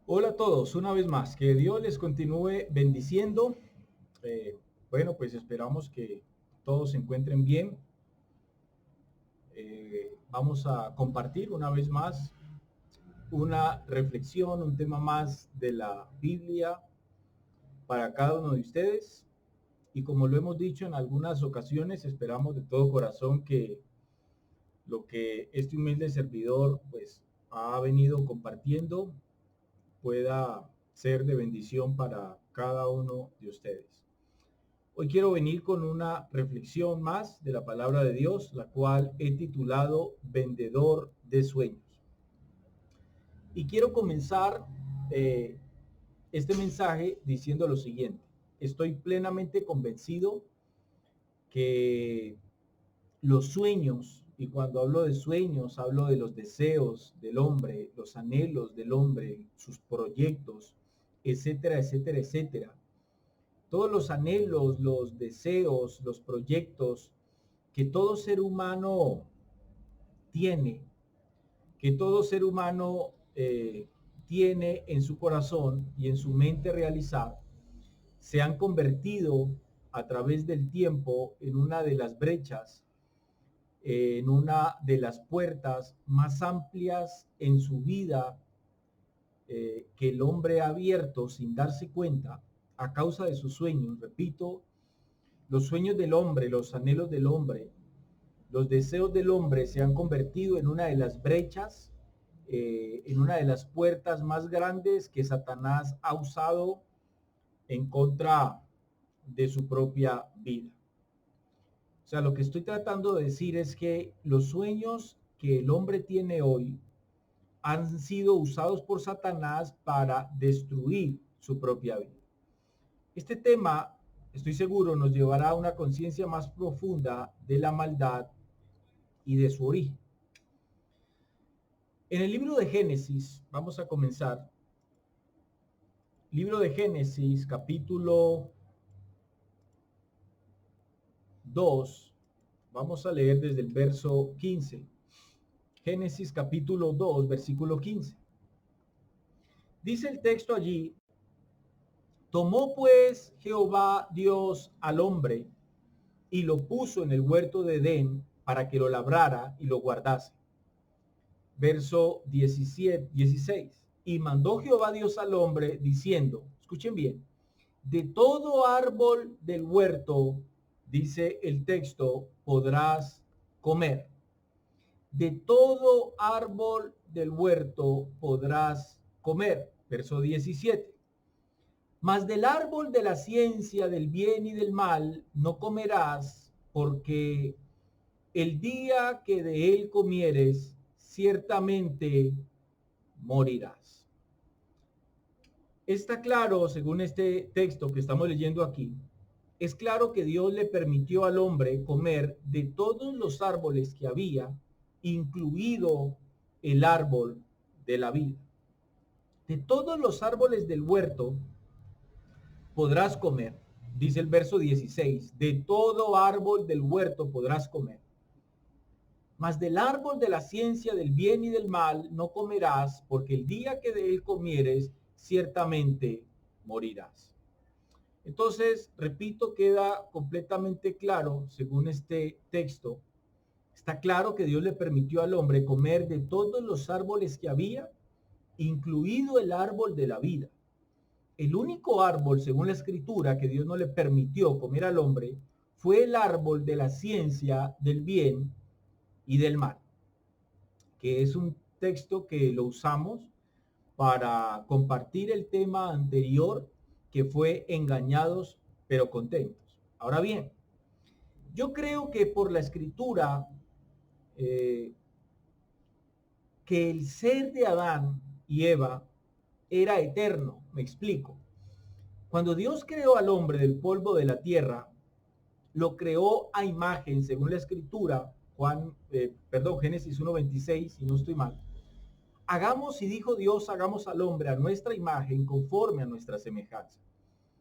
Hola a todos, una vez más, que Dios les continúe bendiciendo. Pues esperamos que todos se encuentren bien. Vamos a compartir una vez más una reflexión, un tema más de la Biblia para cada uno de ustedes. Y como lo hemos dicho en algunas ocasiones, esperamos de todo corazón que lo que este humilde servidor pues ha venido compartiendo pueda ser de bendición para cada uno de ustedes. Hoy quiero venir con una reflexión más de la palabra de Dios, la cual he titulado Vendedor de Sueños. Y quiero comenzar eh, este mensaje diciendo lo siguiente. Estoy plenamente convencido que los sueños, y cuando hablo de sueños, hablo de los deseos del hombre, los anhelos del hombre, sus proyectos, etcétera, etcétera, etcétera. Todos los anhelos, los deseos, los proyectos que todo ser humano tiene, que todo ser humano tiene en su corazón y en su mente realizar, se han convertido a través del tiempo en una de las brechas, en una de las puertas más amplias en su vida que el hombre ha abierto sin darse cuenta a causa de sus sueños. Repito, los sueños del hombre, los anhelos del hombre, los deseos del hombre se han convertido en una de las brechas, en una de las puertas más grandes que Satanás ha usado en contra de su propia vida. O sea, lo que estoy tratando de decir es que los sueños que el hombre tiene hoy han sido usados por Satanás para destruir su propia vida. Este tema, estoy seguro, nos llevará a una conciencia más profunda de la maldad y de su origen. En el libro de Génesis, vamos a comenzar. Libro de Génesis, capítulo 2. Vamos a leer desde el verso 15. Génesis capítulo 2, versículo 15. Dice el texto allí: tomó pues Jehová Dios al hombre y lo puso en el huerto de Edén para que lo labrara y lo guardase. Verso 17, 16. Y mandó Jehová Dios al hombre diciendo, escuchen bien, de todo árbol del huerto, dice el texto, podrás comer. De todo árbol del huerto podrás comer. Verso 17. Mas del árbol de la ciencia del bien y del mal no comerás, porque el día que de él comieres, ciertamente morirás. Está claro, según este texto que estamos leyendo aquí, es claro que Dios le permitió al hombre comer de todos los árboles que había, incluido el árbol de la vida. De todos los árboles del huerto podrás comer, dice el verso 16, de todo árbol del huerto podrás comer. Mas del árbol de la ciencia del bien y del mal no comerás, porque el día que de él comieres, ciertamente morirás. Entonces, repito, queda completamente claro, según este texto, está claro que Dios le permitió al hombre comer de todos los árboles que había, incluido el árbol de la vida. El único árbol, según la escritura, que Dios no le permitió comer al hombre, fue el árbol de la ciencia del bien y del mal, que es un texto que lo usamos para compartir el tema anterior, que fue engañados pero contentos. Ahora bien, yo creo que por la escritura, eh, que el ser de Adán y Eva era eterno. Me explico. Cuando Dios creó al hombre del polvo de la tierra, lo creó a imagen, según la escritura, Génesis 1:26, si no estoy mal. Hagamos, y dijo Dios, hagamos al hombre a nuestra imagen, conforme a nuestra semejanza.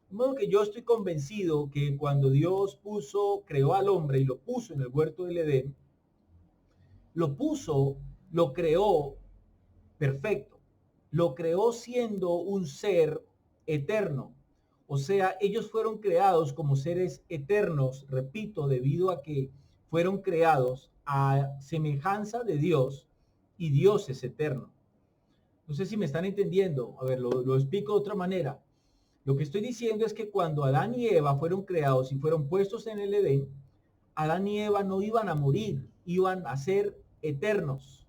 De modo que yo estoy convencido que cuando Dios creó al hombre y lo puso en el huerto del Edén, lo creó perfecto, lo creó siendo un ser eterno. O sea, ellos fueron creados como seres eternos, repito, debido a que fueron creados a semejanza de Dios y Dios es eterno. No sé si me están entendiendo. A ver, lo explico de otra manera. Lo que estoy diciendo es que cuando Adán y Eva fueron creados y fueron puestos en el Edén, Adán y Eva no iban a morir, iban a ser eternos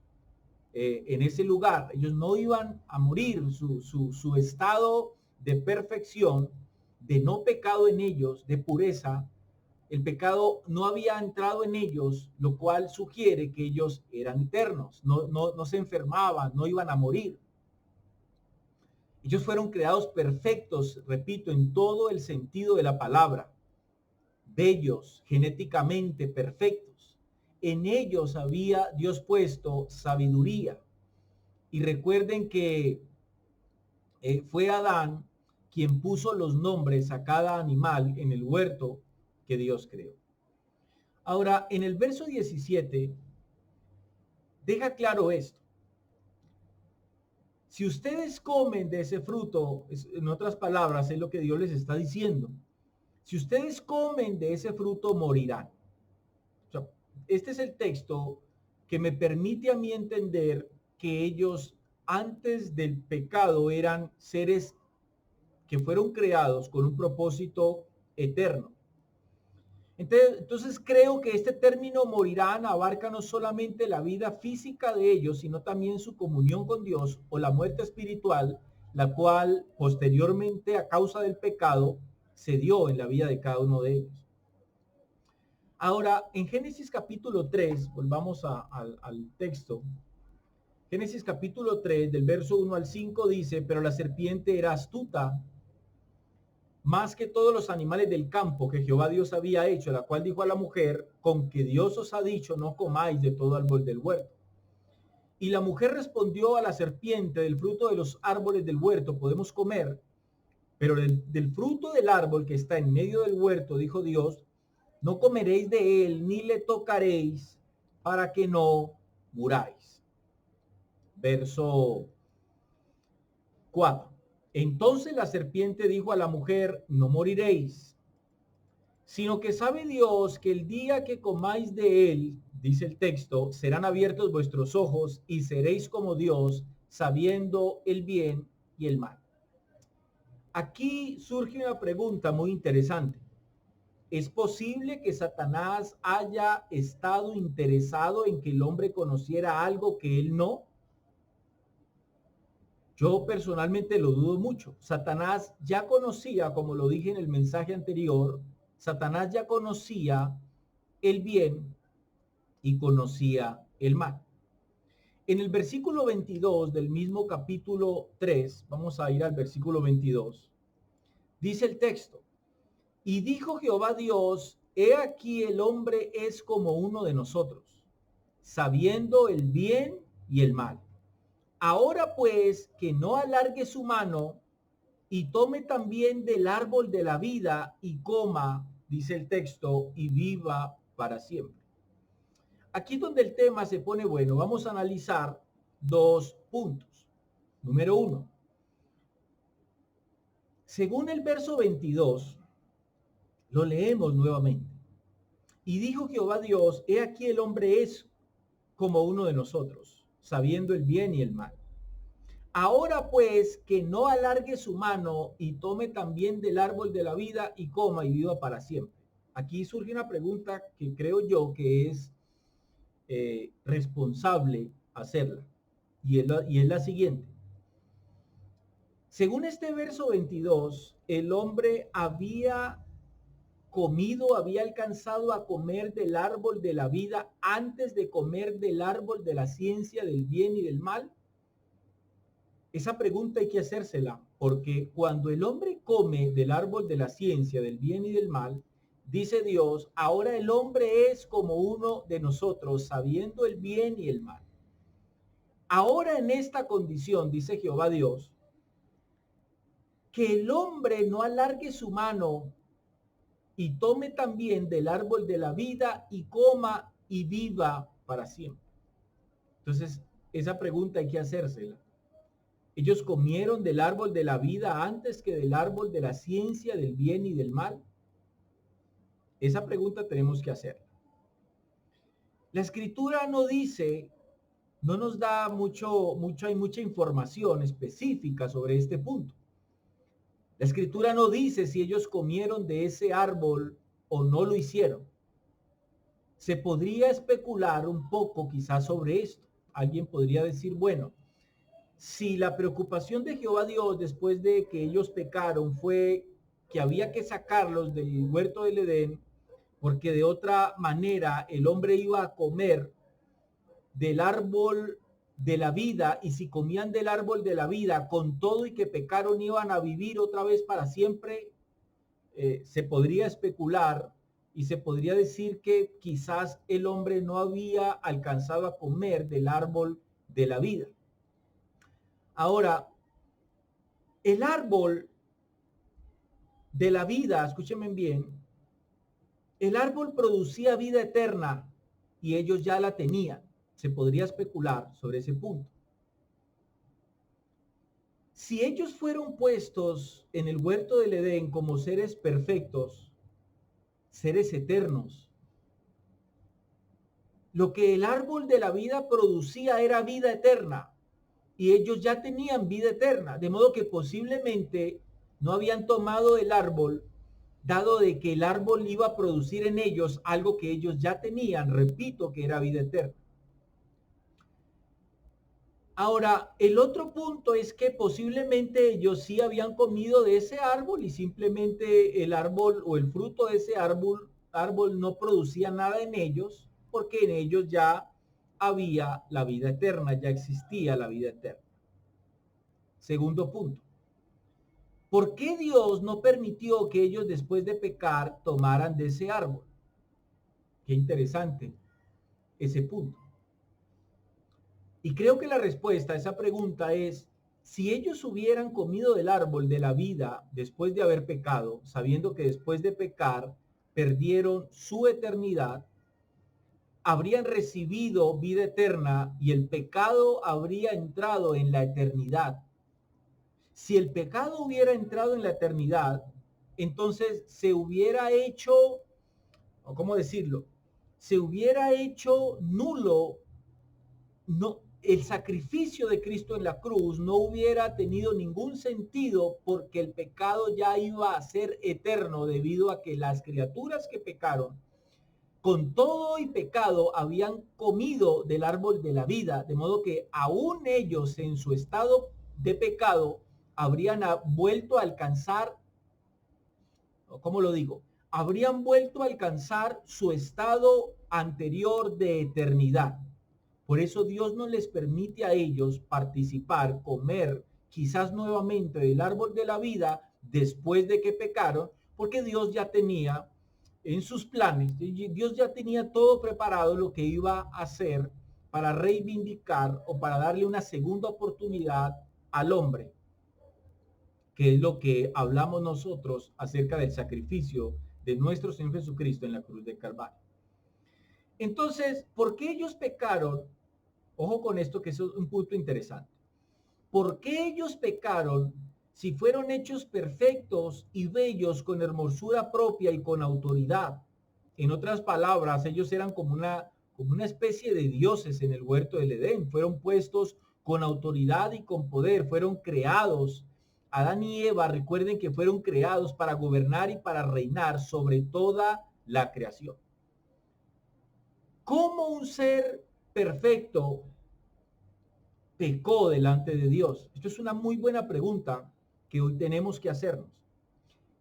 en ese lugar. Ellos no iban a morir. Su estado de perfección, de no pecado en ellos, de pureza, el pecado no había entrado en ellos, lo cual sugiere que ellos eran eternos, no se enfermaban, no iban a morir. Ellos fueron creados perfectos, repito, en todo el sentido de la palabra, bellos, genéticamente perfectos. En ellos había Dios puesto sabiduría. Y recuerden que fue Adán quien puso los nombres a cada animal en el huerto que Dios creó. Ahora, en el verso 17, deja claro esto. Si ustedes comen de ese fruto, en otras palabras, es lo que Dios les está diciendo. Si ustedes comen de ese fruto, morirán. O sea, este es el texto que me permite a mí entender que ellos antes del pecado eran seres que fueron creados con un propósito eterno. Entonces creo que este término morirán abarca no solamente la vida física de ellos, sino también su comunión con Dios o la muerte espiritual, la cual posteriormente a causa del pecado se dio en la vida de cada uno de ellos. Ahora, en Génesis capítulo 3, volvamos al texto. Génesis capítulo 3, del verso 1 al 5 dice, pero la serpiente era astuta más que todos los animales del campo que Jehová Dios había hecho, la cual dijo a la mujer, con que Dios os ha dicho, no comáis de todo árbol del huerto. Y la mujer respondió a la serpiente, del fruto de los árboles del huerto podemos comer, pero del fruto del árbol que está en medio del huerto, dijo Dios, no comeréis de él, ni le tocaréis, para que no muráis. Verso 4. Entonces la serpiente dijo a la mujer, no moriréis, sino que sabe Dios que el día que comáis de él, dice el texto, serán abiertos vuestros ojos y seréis como Dios, sabiendo el bien y el mal. Aquí surge una pregunta muy interesante. ¿Es posible que Satanás haya estado interesado en que el hombre conociera algo que él no? Yo personalmente lo dudo mucho. Satanás ya conocía, como lo dije en el mensaje anterior, Satanás ya conocía el bien y conocía el mal. En el versículo 22 del mismo capítulo 3, vamos a ir al versículo 22, dice el texto, y dijo Jehová Dios, he aquí el hombre es como uno de nosotros, sabiendo el bien y el mal. Ahora pues, que no alargue su mano y tome también del árbol de la vida y coma, dice el texto, y viva para siempre. Aquí donde el tema se pone bueno, vamos a analizar dos puntos. Número 1. Según el verso 22, lo leemos nuevamente. Y dijo Jehová Dios, he aquí el hombre es como uno de nosotros, sabiendo el bien y el mal. Ahora pues, que no alargue su mano y tome también del árbol de la vida y coma y viva para siempre. Aquí surge una pregunta que creo yo que es responsable hacerla. Y es la siguiente. Según este verso 22, el hombre había comido, había alcanzado a comer del árbol de la vida antes de comer del árbol de la ciencia del bien y del mal. Esa pregunta hay que hacérsela, porque cuando el hombre come del árbol de la ciencia del bien y del mal, dice Dios, ahora el hombre es como uno de nosotros, sabiendo el bien y el mal. Ahora en esta condición, dice Jehová Dios, que el hombre no alargue su mano y tome también del árbol de la vida y coma y viva para siempre. Entonces, esa pregunta hay que hacérsela. ¿Ellos comieron del árbol de la vida antes que del árbol de la ciencia del bien y del mal? Esa pregunta tenemos que hacer. La escritura no dice, no nos da hay mucha información específica sobre este punto. La escritura no dice si ellos comieron de ese árbol o no lo hicieron. Se podría especular un poco quizás sobre esto. Alguien podría decir, bueno, si la preocupación de Jehová Dios después de que ellos pecaron fue que había que sacarlos del huerto del Edén, porque de otra manera el hombre iba a comer del árbol de la vida, y si comían del árbol de la vida, con todo y que pecaron, iban a vivir otra vez para siempre, se podría especular y se podría decir que quizás el hombre no había alcanzado a comer del árbol de la vida. Ahora, el árbol de la vida, escúchenme bien, el árbol producía vida eterna y ellos ya la tenían. Se podría especular sobre ese punto. Si ellos fueron puestos en el huerto del Edén como seres perfectos, seres eternos, lo que el árbol de la vida producía era vida eterna y ellos ya tenían vida eterna, de modo que posiblemente no habían tomado el árbol, dado de que el árbol iba a producir en ellos algo que ellos ya tenían, repito, que era vida eterna. Ahora, el otro punto es que posiblemente ellos sí habían comido de ese árbol y simplemente el árbol o el fruto de ese árbol no producía nada en ellos, porque en ellos ya había la vida eterna, ya existía la vida eterna. Segundo punto. ¿Por qué Dios no permitió que ellos después de pecar tomaran de ese árbol? Qué interesante ese punto. Y creo que la respuesta a esa pregunta es, si ellos hubieran comido del árbol de la vida después de haber pecado, sabiendo que después de pecar perdieron su eternidad, habrían recibido vida eterna y el pecado habría entrado en la eternidad. Si el pecado hubiera entrado en la eternidad, entonces se hubiera hecho, o cómo decirlo, se hubiera hecho nulo, no, el sacrificio de Cristo en la cruz no hubiera tenido ningún sentido, porque el pecado ya iba a ser eterno debido a que las criaturas que pecaron con todo y pecado habían comido del árbol de la vida, de modo que aún ellos en su estado de pecado habrían vuelto a alcanzar, ¿cómo lo digo? Habrían vuelto a alcanzar su estado anterior de eternidad. Por eso Dios no les permite a ellos participar, comer quizás nuevamente del árbol de la vida después de que pecaron, porque Dios ya tenía en sus planes, Dios ya tenía todo preparado lo que iba a hacer para reivindicar o para darle una segunda oportunidad al hombre, que es lo que hablamos nosotros acerca del sacrificio de nuestro Señor Jesucristo en la cruz de Calvario. Entonces, ¿por qué ellos pecaron? Ojo con esto, que es un punto interesante. ¿Por qué ellos pecaron si fueron hechos perfectos y bellos con hermosura propia y con autoridad? En otras palabras, ellos eran como una especie de dioses en el huerto del Edén. Fueron puestos con autoridad y con poder. Fueron creados. Adán y Eva, recuerden que fueron creados para gobernar y para reinar sobre toda la creación. ¿Cómo un ser perfecto pecó delante de Dios? Esto es una muy buena pregunta que hoy tenemos que hacernos.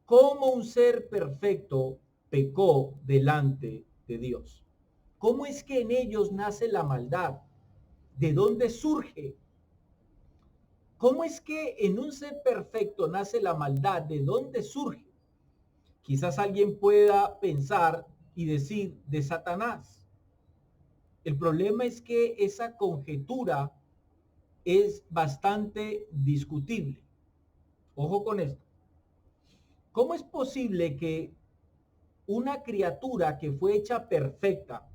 ¿Cómo un ser perfecto pecó delante de Dios? ¿Cómo es que en ellos nace la maldad? ¿De dónde surge? ¿Cómo es que en un ser perfecto nace la maldad? ¿De dónde surge? Quizás alguien pueda pensar y decir de Satanás. El problema es que esa conjetura es bastante discutible. Ojo con esto. ¿Cómo es posible que una criatura que fue hecha perfecta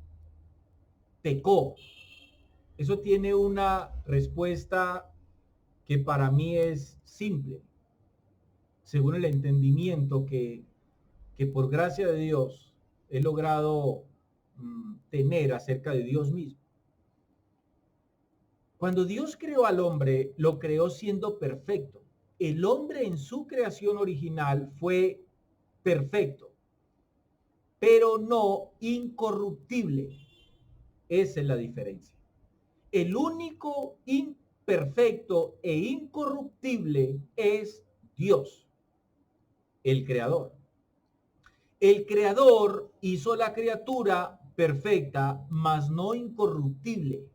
pecó? Eso tiene una respuesta que para mí es simple, según el entendimiento que por gracia de Dios he logrado tener acerca de Dios mismo. Cuando Dios creó al hombre, lo creó siendo perfecto. El hombre en su creación original fue perfecto, pero no incorruptible. Esa es la diferencia. El único imperfecto e incorruptible es Dios, el creador. El creador hizo la criatura perfecta, mas no incorruptible.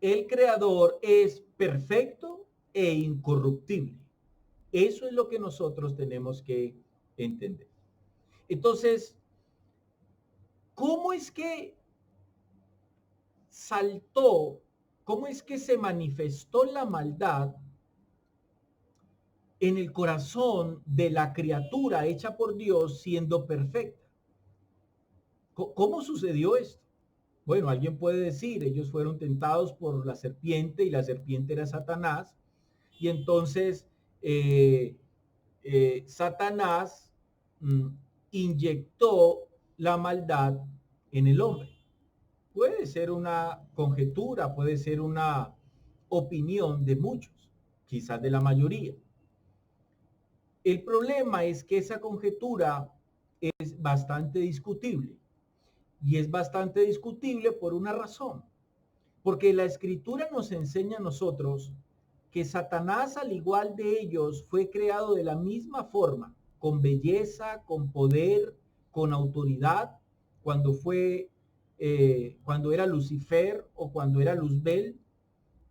El creador es perfecto e incorruptible. Eso es lo que nosotros tenemos que entender. Entonces, ¿cómo es que saltó, cómo es que se manifestó la maldad en el corazón de la criatura hecha por Dios siendo perfecta? ¿Cómo sucedió esto? Bueno, alguien puede decir, ellos fueron tentados por la serpiente y la serpiente era Satanás, y entonces Satanás inyectó la maldad en el hombre. Puede ser una conjetura, puede ser una opinión de muchos, quizás de la mayoría. El problema es que esa conjetura es bastante discutible. Y es bastante discutible por una razón. Porque la escritura nos enseña a nosotros que Satanás, al igual de ellos, fue creado de la misma forma, con belleza, con poder, con autoridad, cuando era Lucifer o cuando era Luzbel.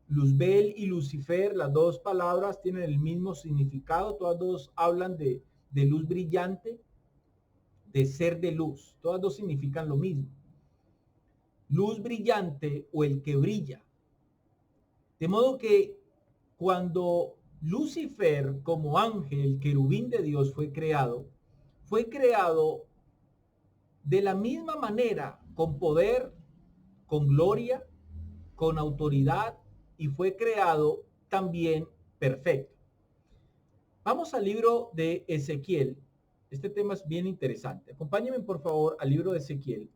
Luzbel y Lucifer, las dos palabras tienen el mismo significado, todas dos hablan de luz brillante, de ser de luz, todas dos significan lo mismo. Luz brillante o el que brilla. De modo que cuando Lucifer como ángel, querubín de Dios fue creado de la misma manera, con poder, con gloria, con autoridad, y fue creado también perfecto. Vamos al libro de Ezequiel. Este tema es bien interesante. Acompáñenme por favor al libro de Ezequiel.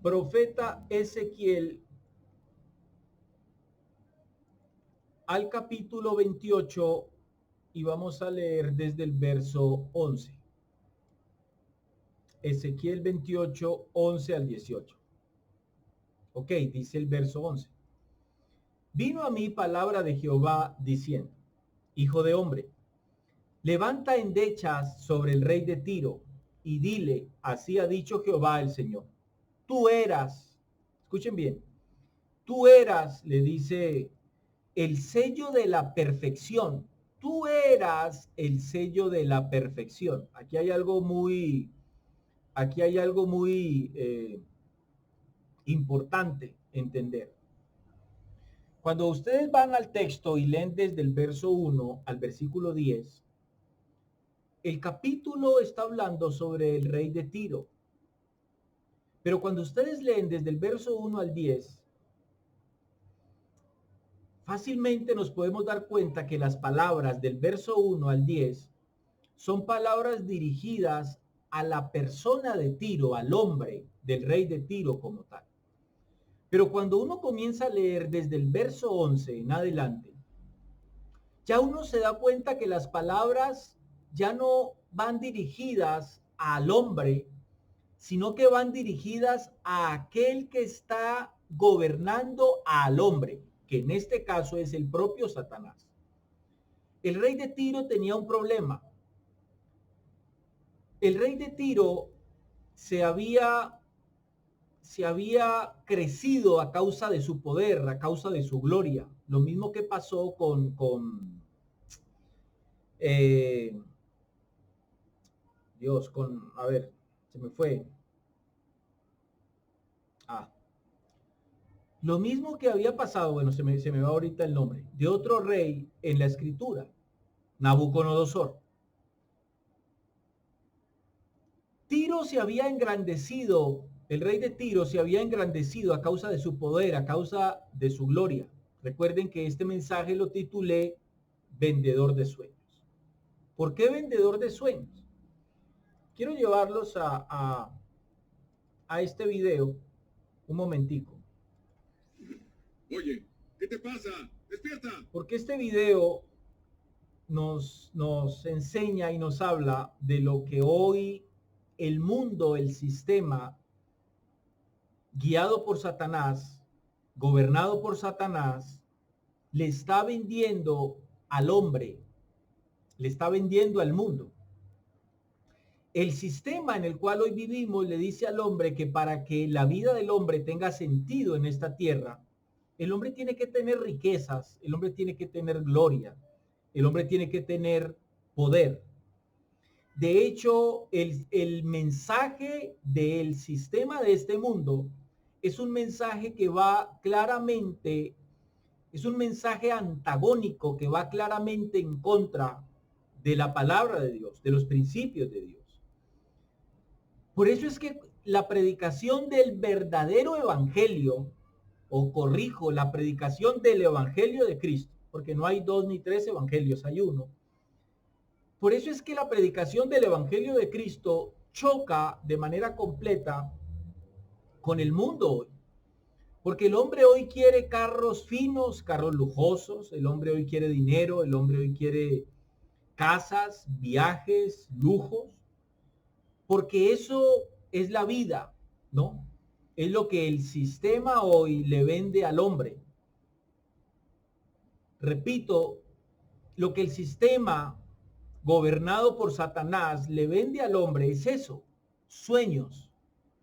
Profeta Ezequiel, al capítulo 28, y vamos a leer desde el verso 11. Ezequiel 28, 11 al 18. Ok, dice el verso 11. Vino a mí palabra de Jehová diciendo, hijo de hombre, levanta endechas sobre el rey de Tiro y dile, así ha dicho Jehová el Señor. Tú eras, escuchen bien, tú eras, le dice, el sello de la perfección. Tú eras el sello de la perfección. Aquí hay algo muy importante entender. Cuando ustedes van al texto y leen desde el verso 1 al versículo 10, el capítulo está hablando sobre el rey de Tiro. Pero cuando ustedes leen desde el verso 1 al 10, fácilmente nos podemos dar cuenta que las palabras del verso 1 al 10 son palabras dirigidas a la persona de Tiro, al hombre del rey de Tiro como tal. Pero cuando uno comienza a leer desde el verso 11 en adelante, ya uno se da cuenta que las palabras ya no van dirigidas al hombre, sino que van dirigidas a aquel que está gobernando al hombre, que en este caso es el propio Satanás. El rey de Tiro tenía un problema. El rey de Tiro se había crecido a causa de su poder, a causa de su gloria. Lo mismo que pasó a ver, se me fue. Lo mismo que había pasado, bueno, se me va ahorita el nombre, de otro rey en la escritura, Nabucodonosor. Tiro se había engrandecido El rey de Tiro se había engrandecido a causa de su poder, a causa de su gloria. Recuerden que este mensaje lo titulé Vendedor de Sueños. ¿Por qué vendedor de sueños? Quiero llevarlos a este video un momentico. Oye, ¿qué te pasa? ¡Despierta! Porque este video nos enseña y nos habla de lo que hoy el mundo, el sistema, guiado por Satanás, gobernado por Satanás, le está vendiendo al hombre, le está vendiendo al mundo. El sistema en el cual hoy vivimos le dice al hombre que para que la vida del hombre tenga sentido en esta tierra, el hombre tiene que tener riquezas, el hombre tiene que tener gloria, el hombre tiene que tener poder. De hecho, el mensaje del sistema de este mundo es un mensaje que va claramente, es un mensaje antagónico que va claramente en contra de la palabra de Dios, de los principios de Dios. Por eso es que la predicación del verdadero evangelio, o corrijo, la predicación del evangelio de Cristo, porque no hay 2 ni 3 evangelios, hay uno. Por eso es que la predicación del evangelio de Cristo choca de manera completa con el mundo hoy. Porque el hombre hoy quiere carros finos, carros lujosos, el hombre hoy quiere dinero, el hombre hoy quiere casas, viajes, lujos, porque eso es la vida, ¿no? Es lo que el sistema hoy le vende al hombre. Repito, lo que el sistema gobernado por Satanás le vende al hombre es eso, sueños.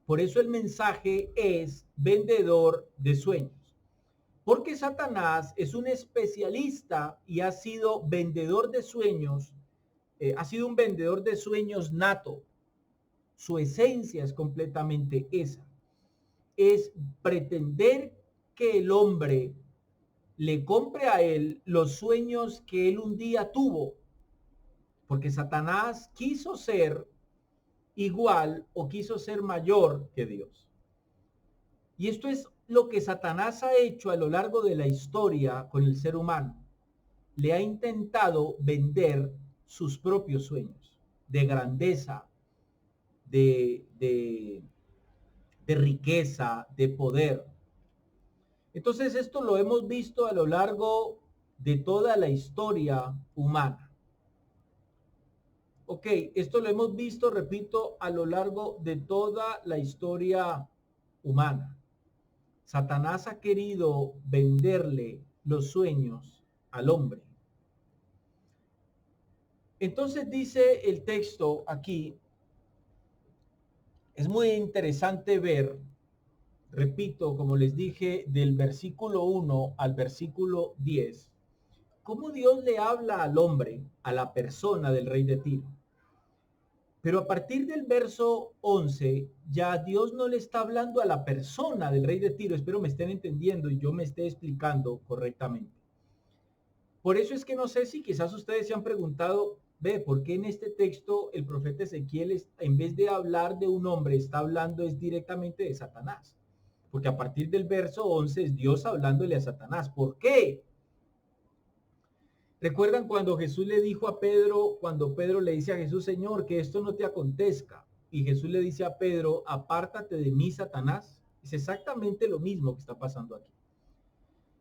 Por eso el mensaje es vendedor de sueños. Porque Satanás es un especialista y ha sido vendedor de sueños, ha sido un vendedor de sueños nato. Su esencia es completamente esa. Es pretender que el hombre le compre a él los sueños que él un día tuvo. Porque Satanás quiso ser igual o quiso ser mayor que Dios. Y esto es lo que Satanás ha hecho a lo largo de la historia con el ser humano. Le ha intentado vender sus propios sueños de grandeza, de riqueza, de poder. Entonces esto lo hemos visto a lo largo de toda la historia humana. Ok, esto lo hemos visto, repito, a lo largo de toda la historia humana. Satanás ha querido venderle los sueños al hombre. Entonces dice el texto aquí, es muy interesante ver, repito, como les dije, del versículo 1 al versículo 10, cómo Dios le habla al hombre, a la persona del rey de Tiro. Pero a partir del verso 11, ya Dios no le está hablando a la persona del rey de Tiro. Espero me estén entendiendo y yo me esté explicando correctamente. Por eso es que no sé si quizás ustedes se han preguntado, ve, ¿por qué en este texto el profeta Ezequiel, en vez de hablar de un hombre, está hablando es directamente de Satanás? Porque a partir del verso 11 es Dios hablándole a Satanás. ¿Por qué? ¿Recuerdan cuando Jesús le dijo a Pedro, cuando Pedro le dice a Jesús, Señor, que esto no te acontezca? Y Jesús le dice a Pedro, apártate de mí, Satanás. Es exactamente lo mismo que está pasando aquí.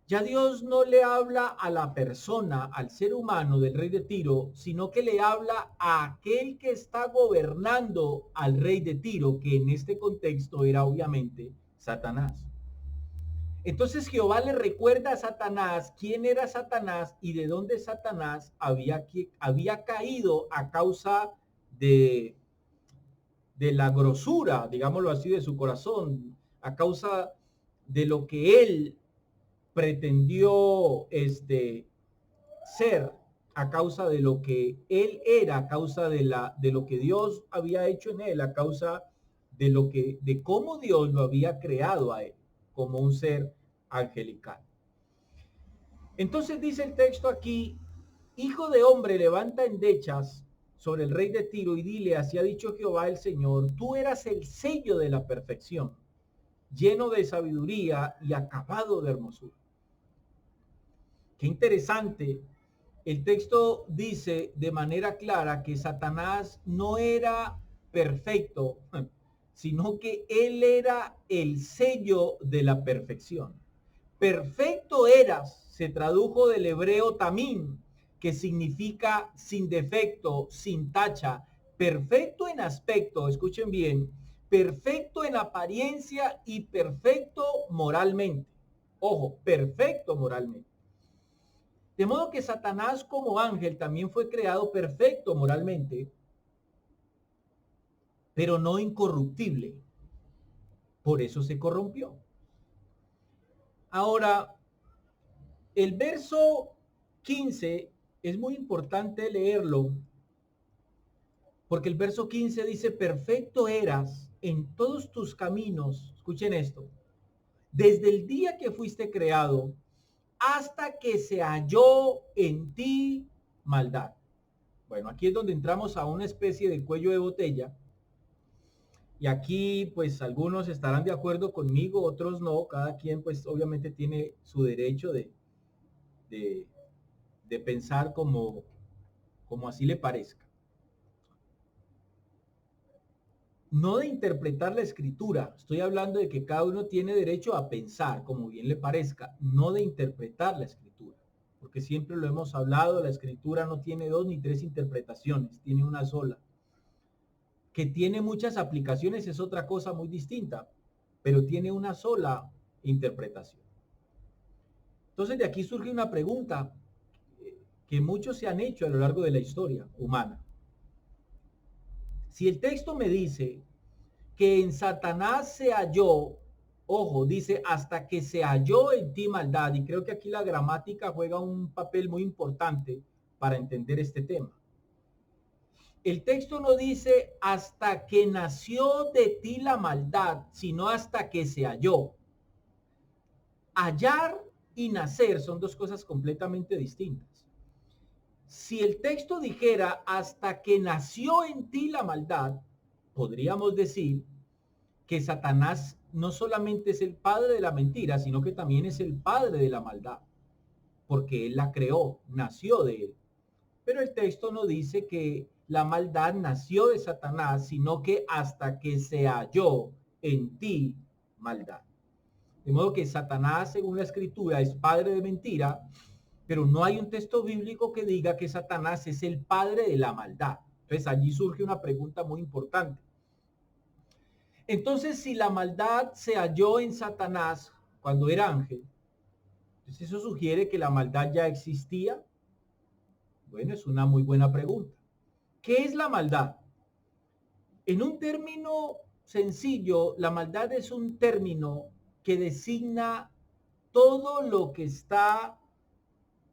Ya Dios no le habla a la persona, al ser humano del rey de Tiro, sino que le habla a aquel que está gobernando al rey de Tiro, que en este contexto era obviamente Satanás. Entonces Jehová le recuerda a Satanás quién era Satanás y de dónde Satanás había caído a causa de la grosura, digámoslo así, de su corazón, a causa de lo que él pretendió ser, a causa de lo que él era, a causa de lo que Dios había hecho en él, a causa de cómo Dios lo había creado a él como un ser angelical. Entonces dice el texto aquí, hijo de hombre, levanta endechas sobre el rey de Tiro y dile, así ha dicho Jehová el Señor, tú eras el sello de la perfección, lleno de sabiduría y acabado de hermosura. Qué interesante. El texto dice de manera clara que Satanás no era perfecto, sino que él era el sello de la perfección. Perfecto eras, se tradujo del hebreo tamín, que significa sin defecto, sin tacha, perfecto en aspecto, escuchen bien, perfecto en apariencia y perfecto moralmente. Ojo, perfecto moralmente. De modo que Satanás como ángel también fue creado perfecto moralmente, pero no incorruptible. Por eso se corrompió. Ahora, el verso 15 es muy importante leerlo, porque el verso 15 dice, perfecto eras en todos tus caminos, escuchen esto, desde el día que fuiste creado hasta que se halló en ti maldad. Bueno, aquí es donde entramos a una especie de cuello de botella. Y aquí, pues, algunos estarán de acuerdo conmigo, otros no. Cada quien, pues, obviamente tiene su derecho de, de pensar como así le parezca. No de interpretar la escritura. Estoy hablando de que cada uno tiene derecho a pensar como bien le parezca, no de interpretar la escritura. Porque siempre lo hemos hablado, la escritura no tiene dos ni tres interpretaciones, tiene una sola. Que tiene muchas aplicaciones es otra cosa muy distinta, pero tiene una sola interpretación. Entonces de aquí surge una pregunta que muchos se han hecho a lo largo de la historia humana. Si el texto me dice que en Satanás se halló, ojo, dice hasta que se halló en ti maldad, y creo que aquí la gramática juega un papel muy importante para entender este tema. El texto no dice hasta que nació de ti la maldad, sino hasta que se halló. Hallar y nacer son dos cosas completamente distintas. Si el texto dijera hasta que nació en ti la maldad, podríamos decir que Satanás no solamente es el padre de la mentira, sino que también es el padre de la maldad, porque él la creó, nació de él. Pero el texto no dice que la maldad nació de Satanás, sino que hasta que se halló en ti maldad. De modo que Satanás, según la escritura, es padre de mentira, pero no hay un texto bíblico que diga que Satanás es el padre de la maldad. Entonces allí surge una pregunta muy importante. Entonces, si la maldad se halló en Satanás cuando era ángel, entonces eso sugiere que la maldad ya existía. Bueno, es una muy buena pregunta. ¿Qué es la maldad? En un término sencillo, la maldad es un término que designa todo lo que está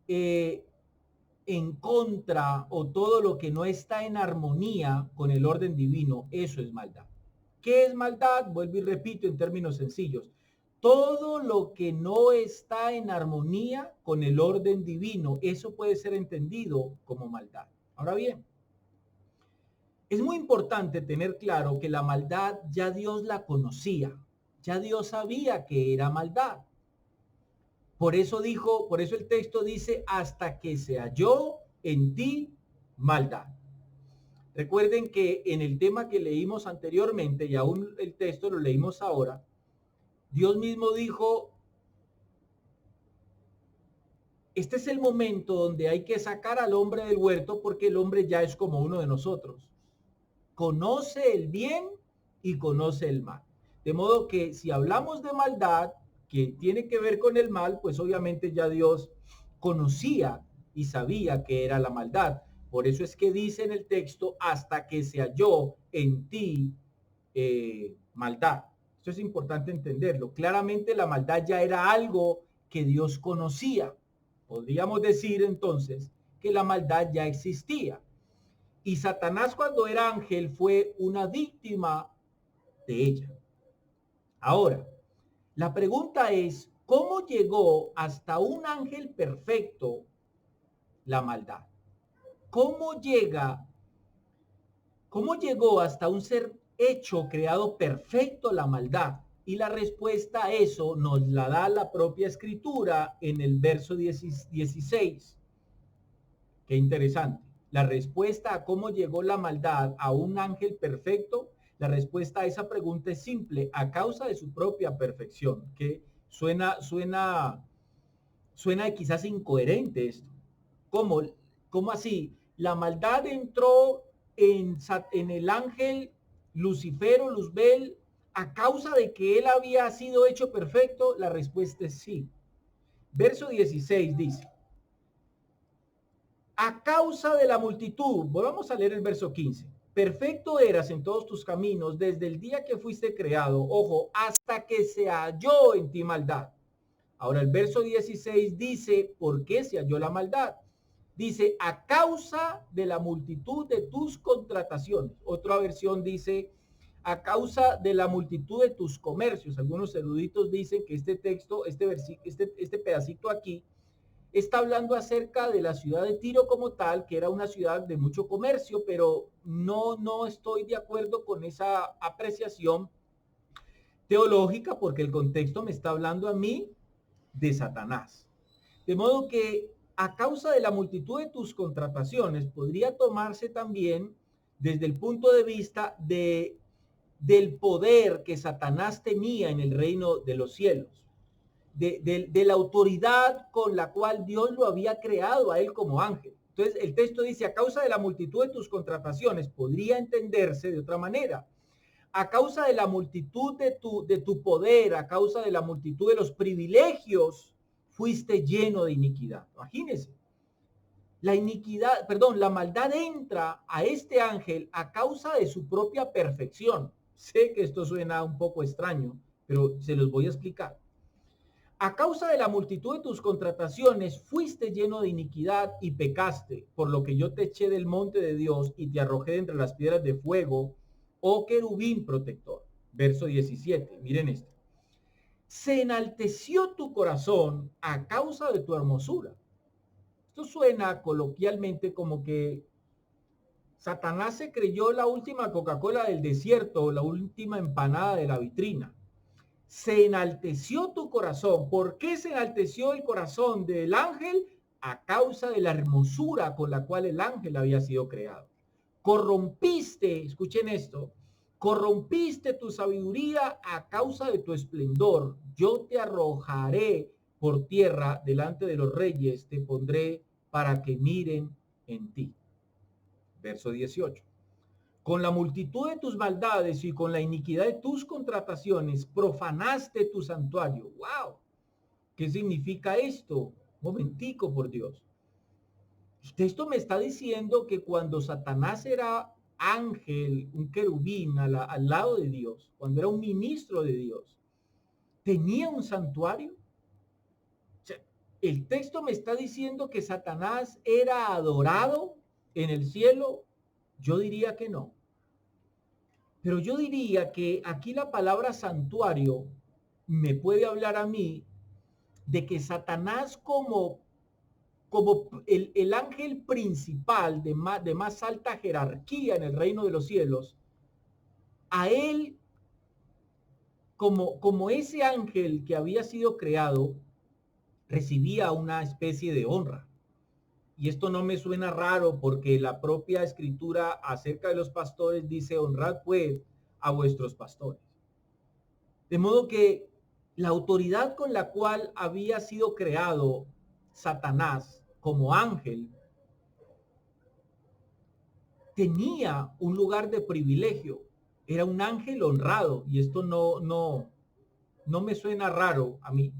en contra o todo lo que no está en armonía con el orden divino. Eso es maldad. ¿Qué es maldad? Vuelvo y repito en términos sencillos. Todo lo que no está en armonía con el orden divino, eso puede ser entendido como maldad. Ahora bien, es muy importante tener claro que la maldad ya Dios la conocía, ya Dios sabía que era maldad. Por eso dijo, por eso el texto dice, hasta que se halló en ti maldad. Recuerden que en el tema que leímos anteriormente, y aún el texto lo leímos ahora, Dios mismo dijo, este es el momento donde hay que sacar al hombre del huerto porque el hombre ya es como uno de nosotros. Conoce el bien y conoce el mal. De modo que si hablamos de maldad, que tiene que ver con el mal, pues obviamente ya Dios conocía y sabía que era la maldad. Por eso es que dice en el texto, hasta que se halló en ti maldad. Esto es importante entenderlo. Claramente la maldad ya era algo que Dios conocía. Podríamos decir entonces que la maldad ya existía. Y Satanás cuando era ángel fue una víctima de ella. Ahora, la pregunta es, ¿cómo llegó hasta un ángel perfecto la maldad? ¿Cómo llega ¿Cómo llegó hasta un ser hecho, creado perfecto la maldad? Y la respuesta a eso nos la da la propia escritura en el verso 16. Qué interesante. La respuesta a cómo llegó la maldad a un ángel perfecto, la respuesta a esa pregunta es simple, a causa de su propia perfección, que suena quizás incoherente esto. ¿Cómo, cómo así? La maldad entró en el ángel Lucifer o Luzbel a causa de que él había sido hecho perfecto. La respuesta es sí. Verso 16 dice, a causa de la multitud, volvamos a leer el verso 15. Perfecto eras en todos tus caminos desde el día que fuiste creado, ojo, hasta que se halló en ti maldad. Ahora el verso 16 dice, ¿por qué se halló la maldad? Dice, a causa de la multitud de tus contrataciones. Otra versión dice, a causa de la multitud de tus comercios. Algunos eruditos dicen que este texto, este pedacito aquí, está hablando acerca de la ciudad de Tiro como tal, que era una ciudad de mucho comercio, pero no estoy de acuerdo con esa apreciación teológica porque el contexto me está hablando a mí de Satanás. De modo que a causa de la multitud de tus contrataciones podría tomarse también desde el punto de vista del poder que Satanás tenía en el reino de los cielos, de la autoridad con la cual Dios lo había creado a él como ángel. Entonces el texto dice, a causa de la multitud de tus contrataciones, podría entenderse de otra manera. A causa de la multitud de tu poder, a causa de la multitud de los privilegios, fuiste lleno de iniquidad. Imagínense. La maldad entra a este ángel a causa de su propia perfección. Sé que esto suena un poco extraño, pero se los voy a explicar. A causa de la multitud de tus contrataciones, fuiste lleno de iniquidad y pecaste, por lo que yo te eché del monte de Dios y te arrojé entre las piedras de fuego, oh querubín protector. Verso 17, miren esto. Se enalteció tu corazón a causa de tu hermosura. Esto suena coloquialmente como que Satanás se creyó la última Coca-Cola del desierto, la última empanada de la vitrina. Se enalteció tu corazón. ¿Por qué se enalteció el corazón del ángel? A causa de la hermosura con la cual el ángel había sido creado. Corrompiste, escuchen esto, corrompiste tu sabiduría a causa de tu esplendor. Yo te arrojaré por tierra delante de los reyes, te pondré para que miren en ti. Verso 18. Con la multitud de tus maldades y con la iniquidad de tus contrataciones, profanaste tu santuario. ¡Wow! ¿Qué significa esto? Momentico, por Dios. El texto me está diciendo que cuando Satanás era ángel, un querubín al lado de Dios, cuando era un ministro de Dios, tenía un santuario. O sea, el texto me está diciendo que Satanás era adorado en el cielo. Yo diría que no. Pero yo diría que aquí la palabra santuario me puede hablar a mí de que Satanás como el ángel principal de más alta jerarquía en el reino de los cielos, a él como ese ángel que había sido creado, recibía una especie de honra. Y esto no me suena raro porque la propia escritura acerca de los pastores dice, honrad pues a vuestros pastores. De modo que la autoridad con la cual había sido creado Satanás como ángel tenía un lugar de privilegio. Era un ángel honrado y esto no me suena raro a mí.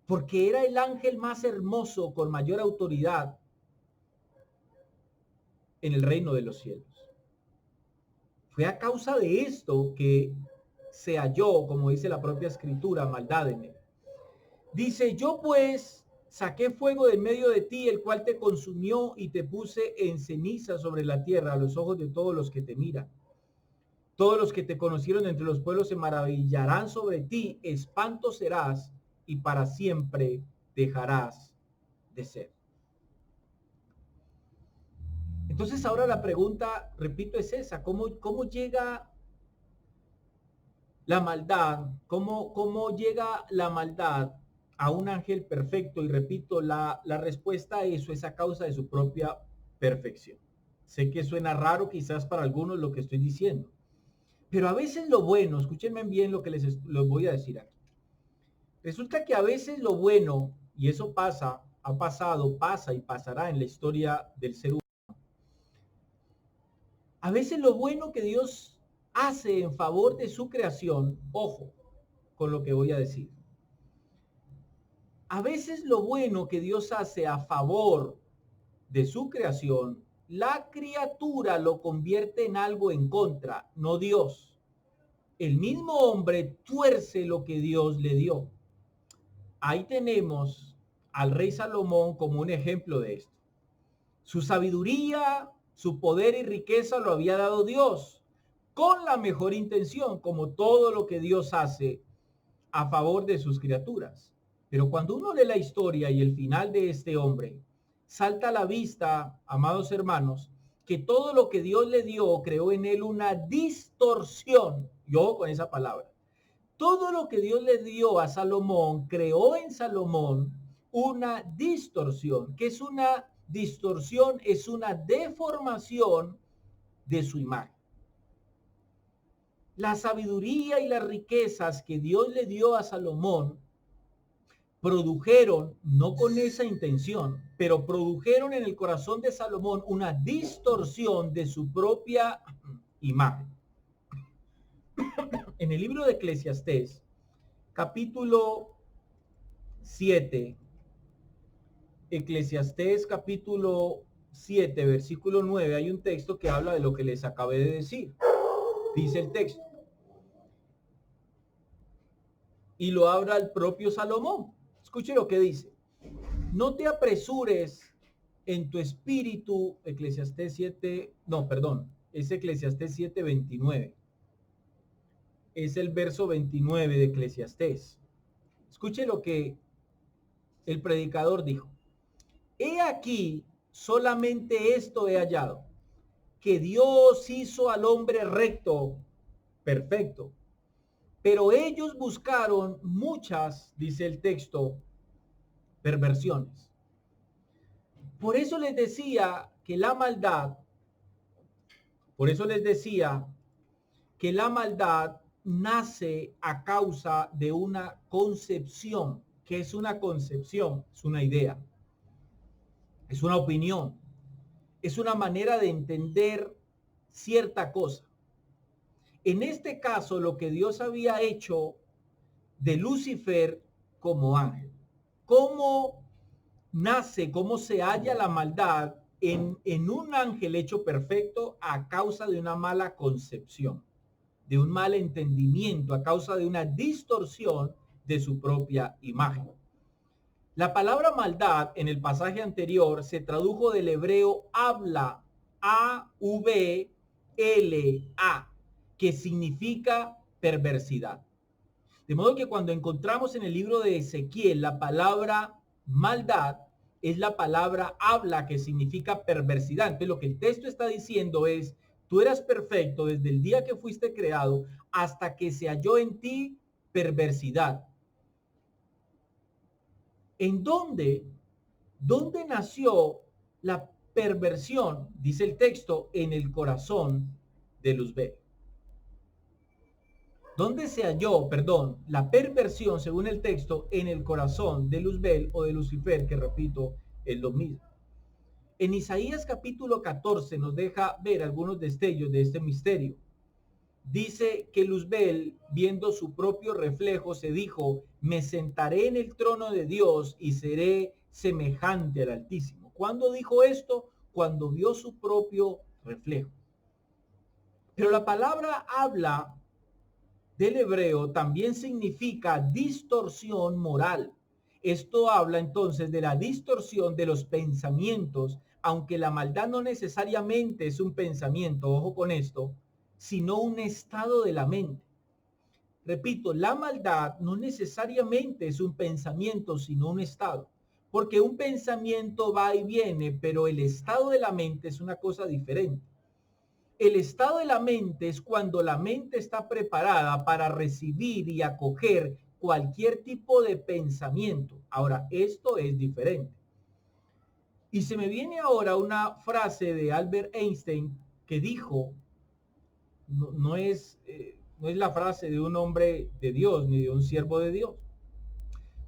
Porque era el ángel más hermoso con mayor autoridad en el reino de los cielos. Fue a causa de esto que se halló, como dice la propia escritura, maldad en él. Dice, yo pues saqué fuego de medio de ti, el cual te consumió y te puse en ceniza sobre la tierra a los ojos de todos los que te miran. Todos los que te conocieron entre los pueblos se maravillarán sobre ti, espanto serás y para siempre dejarás de ser. Entonces ahora la pregunta, repito, es esa. ¿Cómo llega la maldad? ¿Cómo llega la maldad a un ángel perfecto? Y repito, la respuesta a eso es a causa de su propia perfección. Sé que suena raro quizás para algunos lo que estoy diciendo, pero a veces lo bueno, escúchenme bien lo que les voy a decir aquí. Resulta que a veces lo bueno, y eso pasa, ha pasado, pasa y pasará en la historia del ser humano. A veces lo bueno que Dios hace en favor de su creación, ojo con lo que voy a decir. A veces lo bueno que Dios hace a favor de su creación, la criatura lo convierte en algo en contra, no Dios. El mismo hombre tuerce lo que Dios le dio. Ahí tenemos al rey Salomón como un ejemplo de esto. Su sabiduría, su poder y riqueza lo había dado Dios, con la mejor intención, como todo lo que Dios hace a favor de sus criaturas. Pero cuando uno lee la historia y el final de este hombre, salta a la vista, amados hermanos, que todo lo que Dios le dio creó en él una distorsión. Yo con esa palabra. Todo lo que Dios le dio a Salomón, creó en Salomón una distorsión. ¿Qué es una distorsión? Es una deformación de su imagen. La sabiduría y las riquezas que Dios le dio a Salomón produjeron, no con esa intención, pero produjeron en el corazón de Salomón una distorsión de su propia imagen. En el libro de Eclesiastés, capítulo 7, Eclesiastés capítulo 7, versículo 9, hay un texto que habla de lo que les acabé de decir. Dice el texto. Y lo habla el propio Salomón. Escuche lo que dice. No te apresures en tu espíritu, Eclesiastés 7, no, perdón, es Eclesiastés 7, 29. Es el verso 29 de Eclesiastés. Escuche lo que el predicador dijo. He aquí, solamente esto he hallado, que Dios hizo al hombre recto, perfecto, pero ellos buscaron muchas, dice el texto, perversiones. Por eso les decía que la maldad, por eso les decía que la maldad nace a causa de una concepción. ¿Qué es una concepción? Es una idea, es una opinión, es una manera de entender cierta cosa. En este caso, lo que Dios había hecho de Lucifer como ángel. ¿Cómo nace, cómo se halla la maldad en un ángel hecho perfecto a causa de una mala concepción, de un mal entendimiento, a causa de una distorsión de su propia imagen? La palabra maldad en el pasaje anterior se tradujo del hebreo habla, A-V-L-A, que significa perversidad. De modo que cuando encontramos en el libro de Ezequiel la palabra maldad, es la palabra habla, que significa perversidad. Entonces lo que el texto está diciendo es, tú eras perfecto desde el día que fuiste creado hasta que se halló en ti perversidad. ¿En dónde nació la perversión? Dice el texto, en el corazón de Luzbel. ¿Dónde se halló, la perversión, según el texto, en el corazón de Luzbel o de Lucifer, que repito, es lo mismo? En Isaías capítulo 14 nos deja ver algunos destellos de este misterio. Dice que Luzbel, viendo su propio reflejo, se dijo, me sentaré en el trono de Dios y seré semejante al Altísimo. ¿Cuándo dijo esto? Cuando vio su propio reflejo. Pero la palabra habla del hebreo también significa distorsión moral. Esto habla entonces de la distorsión de los pensamientos, aunque la maldad no necesariamente es un pensamiento, ojo con esto, sino un estado de la mente. Repito, la maldad no necesariamente es un pensamiento, sino un estado. Porque un pensamiento va y viene, pero el estado de la mente es una cosa diferente. El estado de la mente es cuando la mente está preparada para recibir y acoger cualquier tipo de pensamiento. Ahora, esto es diferente. Y se me viene ahora una frase de Albert Einstein que dijo, no es la frase de un hombre de Dios ni de un siervo de Dios,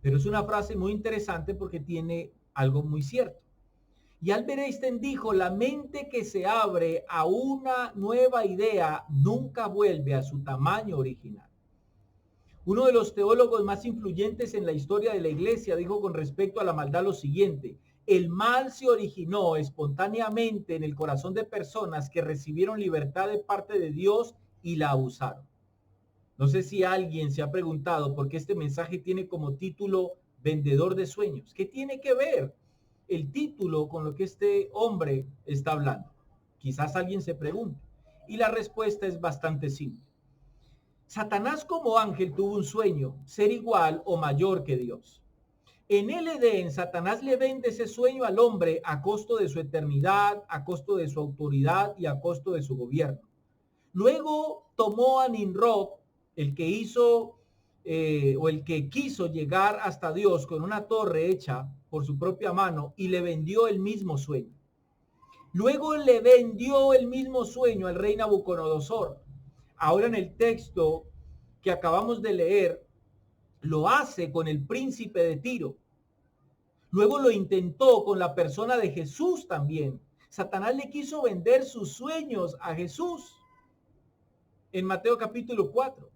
pero es una frase muy interesante porque tiene algo muy cierto. Y Albert Einstein dijo, la mente que se abre a una nueva idea nunca vuelve a su tamaño original. Uno de los teólogos más influyentes en la historia de la iglesia dijo con respecto a la maldad lo siguiente: el mal se originó espontáneamente en el corazón de personas que recibieron libertad de parte de Dios y la abusaron. No sé si alguien se ha preguntado por qué este mensaje tiene como título Vendedor de Sueños. ¿Qué tiene que ver el título con lo que este hombre está hablando? Quizás alguien se pregunte. Y la respuesta es bastante simple. Satanás como ángel tuvo un sueño, ser igual o mayor que Dios. En el Edén, Satanás le vende ese sueño al hombre a costo de su eternidad, a costo de su autoridad y a costo de su gobierno. Luego tomó a Nimrod, el que hizo o el que quiso llegar hasta Dios con una torre hecha por su propia mano, y le vendió el mismo sueño. Luego le vendió el mismo sueño al rey Nabucodonosor. Ahora en el texto que acabamos de leer, lo hace con el príncipe de Tiro. Luego lo intentó con la persona de Jesús también. Satanás le quiso vender sus sueños a Jesús en Mateo capítulo 4.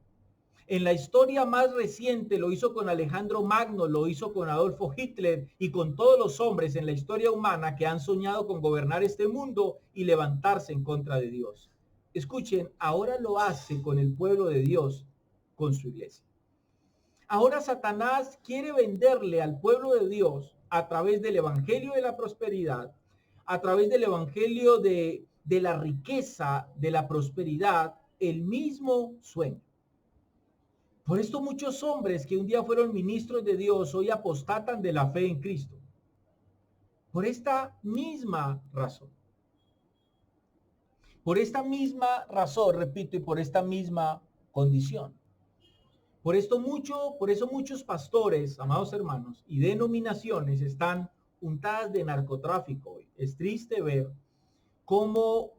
En la historia más reciente lo hizo con Alejandro Magno, lo hizo con Adolfo Hitler y con todos los hombres en la historia humana que han soñado con gobernar este mundo y levantarse en contra de Dios. Escuchen, ahora lo hace con el pueblo de Dios, con su iglesia. Ahora Satanás quiere venderle al pueblo de Dios a través del evangelio de la prosperidad, a través del evangelio de la riqueza, de la prosperidad, el mismo sueño. Por esto muchos hombres que un día fueron ministros de Dios hoy apostatan de la fe en Cristo. Por esta misma razón. Por esta misma razón, repito, y por esta misma condición. Por eso muchos pastores, amados hermanos, y denominaciones están untadas de narcotráfico hoy. Es triste ver cómo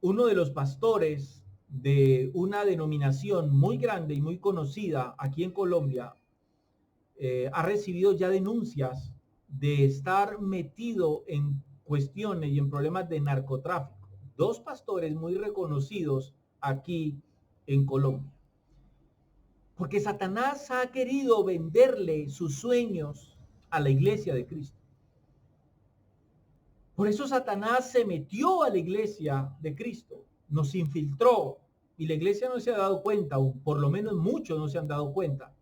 uno de los pastores de una denominación muy grande y muy conocida aquí en Colombia ha recibido ya denuncias de estar metido en cuestiones y en problemas de narcotráfico. Dos pastores muy reconocidos aquí en Colombia. Porque Satanás ha querido venderle sus sueños a la iglesia de Cristo. Por eso Satanás se metió a la iglesia de Cristo, nos infiltró, y la iglesia no se ha dado cuenta, o por lo menos muchos no se han dado cuenta,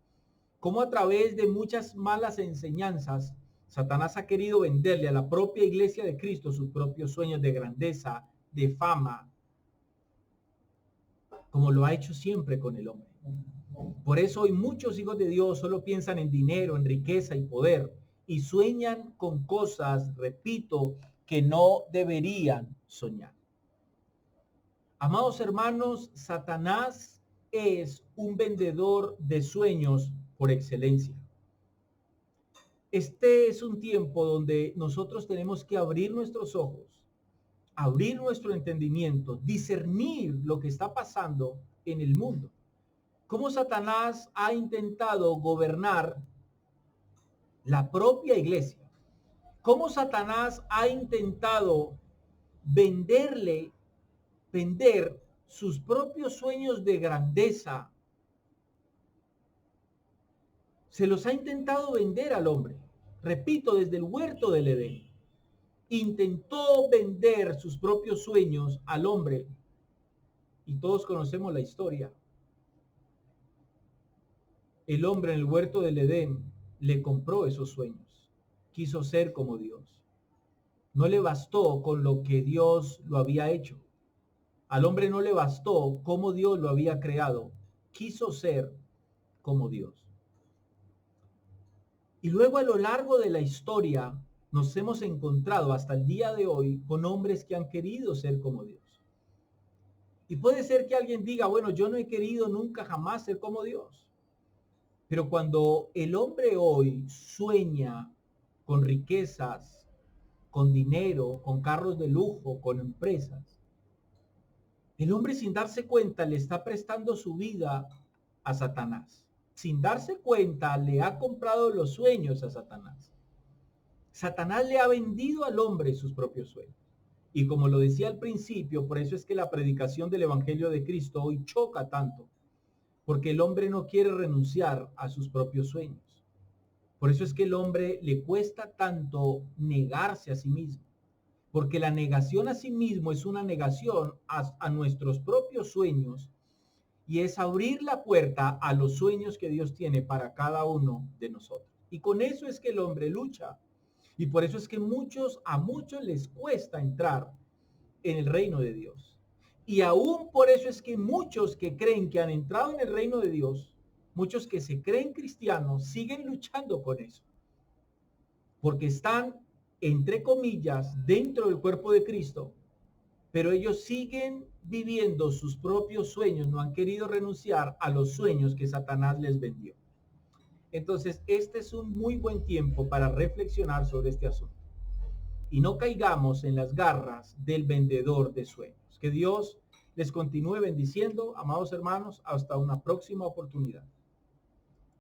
cómo a través de muchas malas enseñanzas, Satanás ha querido venderle a la propia iglesia de Cristo sus propios sueños de grandeza, de fama, como lo ha hecho siempre con el hombre. Por eso hoy muchos hijos de Dios solo piensan en dinero, en riqueza y poder, y sueñan con cosas, repito, que no deberían soñar. Amados hermanos, Satanás es un vendedor de sueños por excelencia. Este es un tiempo donde nosotros tenemos que abrir nuestros ojos, abrir nuestro entendimiento, discernir lo que está pasando en el mundo. Cómo Satanás ha intentado gobernar la propia iglesia. Cómo Satanás ha intentado vender sus propios sueños de grandeza. Se los ha intentado vender al hombre. Repito, desde el huerto del Edén. Intentó vender sus propios sueños al hombre. Y todos conocemos la historia. El hombre en el huerto del Edén le compró esos sueños. Quiso ser como Dios. No le bastó con lo que Dios lo había hecho. Al hombre no le bastó cómo Dios lo había creado. Quiso ser como Dios. Y luego a lo largo de la historia nos hemos encontrado hasta el día de hoy con hombres que han querido ser como Dios. Y puede ser que alguien diga, bueno, yo no he querido nunca jamás ser como Dios. Pero cuando el hombre hoy sueña con riquezas, con dinero, con carros de lujo, con empresas, el hombre sin darse cuenta le está prestando su vida a Satanás. Sin darse cuenta le ha comprado los sueños a Satanás. Satanás le ha vendido al hombre sus propios sueños. Y como lo decía al principio, por eso es que la predicación del Evangelio de Cristo hoy choca tanto, porque el hombre no quiere renunciar a sus propios sueños. Por eso es que el hombre le cuesta tanto negarse a sí mismo, porque la negación a sí mismo es una negación a nuestros propios sueños y es abrir la puerta a los sueños que Dios tiene para cada uno de nosotros. Y con eso es que el hombre lucha. Y por eso es que a muchos les cuesta entrar en el reino de Dios. Y aún por eso es que muchos que creen que han entrado en el reino de Dios, muchos que se creen cristianos, siguen luchando con eso. Porque están, entre comillas, dentro del cuerpo de Cristo, pero ellos siguen viviendo sus propios sueños, no han querido renunciar a los sueños que Satanás les vendió. Entonces, este es un muy buen tiempo para reflexionar sobre este asunto. Y no caigamos en las garras del vendedor de sueños. Que Dios les continúe bendiciendo, amados hermanos, hasta una próxima oportunidad.